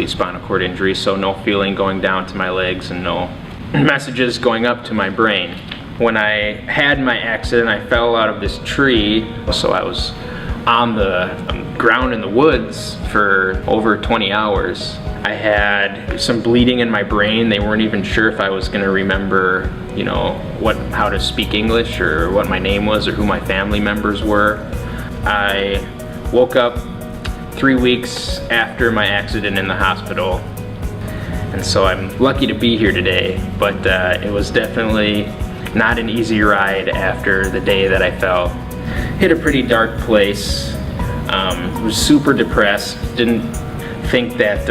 complete spinal cord injury, so no feeling going down to my legs and no messages going up to my brain. When I had my accident, I fell out of this tree, so I was on the ground in the woods for over 20 hours. I had some bleeding in my brain. They weren't even sure if I was going to remember, you know, how to speak English or what my name was or who my family members were. I woke up 3 weeks after my accident in the hospital, and so I'm lucky to be here today, but it was definitely not an easy ride after the day that I fell. Hit a pretty dark place. Was super depressed, didn't think that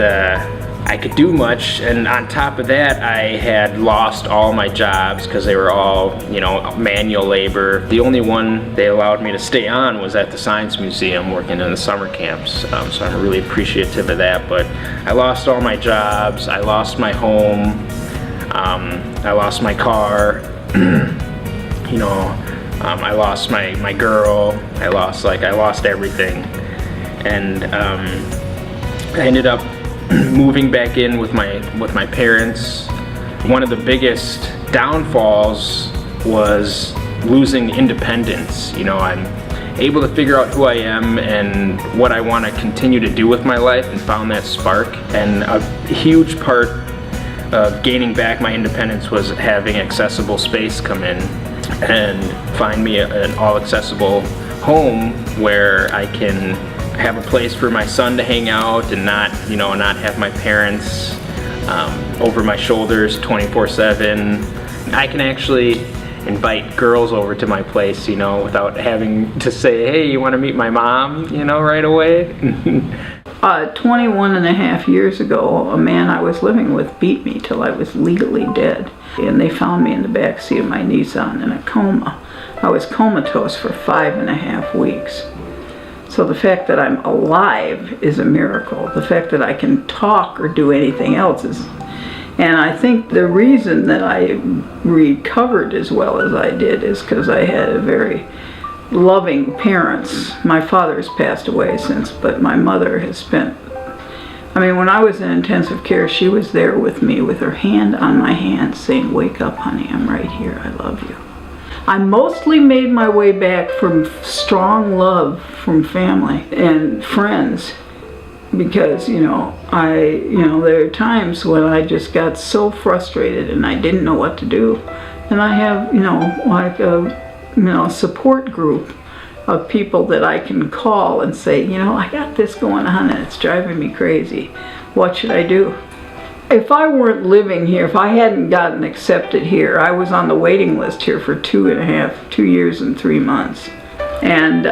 I could do much, and on top of that I had lost all my jobs because they were all, you know, manual labor. The only one they allowed me to stay on was at the Science Museum working in the summer camps, so I'm really appreciative of that. But I lost all my jobs, I lost my home, I lost my car, you know, I lost my girl, I lost everything. And I ended up moving back in with my parents. One of the biggest downfalls was losing independence. You know, I'm able to figure out who I am and what I want to continue to do with my life, and found that spark. And a huge part of gaining back my independence was having accessible space come in and find me an all-accessible home where I can have a place for my son to hang out and not have my parents over my shoulders 24/7. I can actually invite girls over to my place, you know, without having to say, hey, you want to meet my mom, you know, right away. 21 and a half years ago, a man I was living with beat me till I was legally dead. And they found me in the back seat of my Nissan in a coma. I was comatose for 5.5 weeks. So the fact that I'm alive is a miracle. The fact that I can talk or do anything else is... And I think the reason that I recovered as well as I did is because I had very loving parents. My father's passed away since, but my mother has spent... I mean, when I was in intensive care, she was there with me with her hand on my hand saying, wake up, honey, I'm right here, I love you. I mostly made my way back from strong love from family and friends because, you know, there are times when I just got so frustrated and I didn't know what to do. And I have, you know, like a support group of people that I can call and say, you know, I got this going on and it's driving me crazy. What should I do? If I weren't living here, if I hadn't gotten accepted here, I was on the waiting list here for 2 years and 3 months. And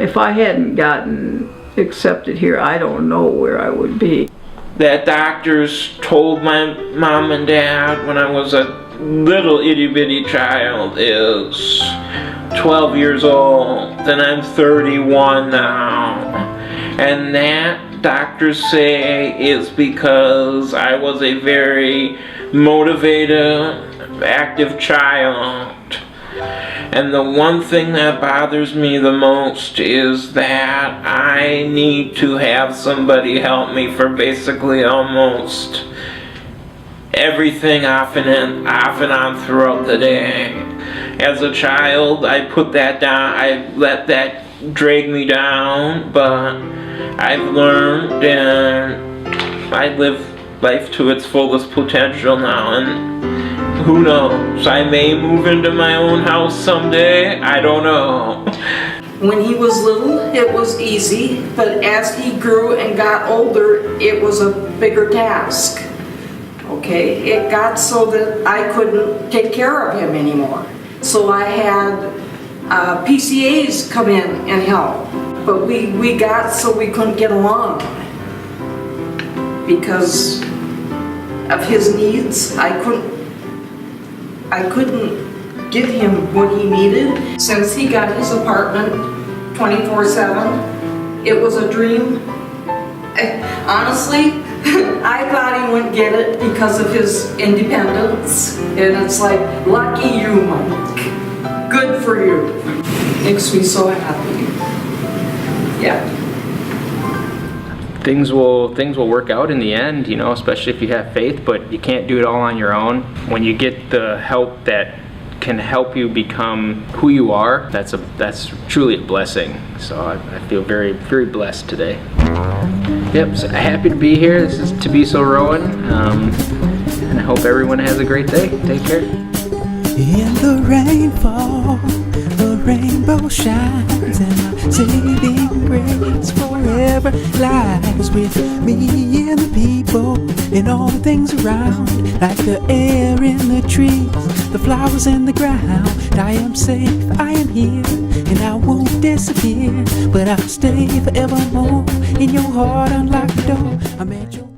if I hadn't gotten accepted here, I don't know where I would be. That doctors told my mom and dad when I was a little itty bitty child is 12 years old, and I'm 31 now. And that, doctors say, is because I was a very motivated, active child. And the one thing that bothers me the most is that I need to have somebody help me for basically almost everything off and on throughout the day. As a child, I put that down, I let that drag me down, but I've learned and I live life to its fullest potential now, and who knows, I may move into my own house someday, I don't know. When he was little, it was easy, but as he grew and got older, it was a bigger task. Okay, it got so that I couldn't take care of him anymore. So I had PCAs come in and help, but we got so we couldn't get along because of his needs. I couldn't give him what he needed. Since he got his apartment 24/7, it was a dream. Honestly, I thought he wouldn't get it because of his independence. And it's like, lucky you, Mike. Good for you. Makes me so happy. Yeah. things will work out in the end, you know, especially if you have faith, but you can't do it all on your own. When you get the help that can help you become who you are, that's truly a blessing. So I feel very, very blessed today. Yep, so happy to be here. This is To Be So Rowan, and I hope everyone has a great day. Take care. In the rainfall, the rainbow shines, and my saving grace forever lies with me and the people and all the things around, like the air in the trees, the flowers in the ground. I am safe, I am here, and I won't disappear, but I'll stay forevermore in your heart. Unlock the door, I'm at your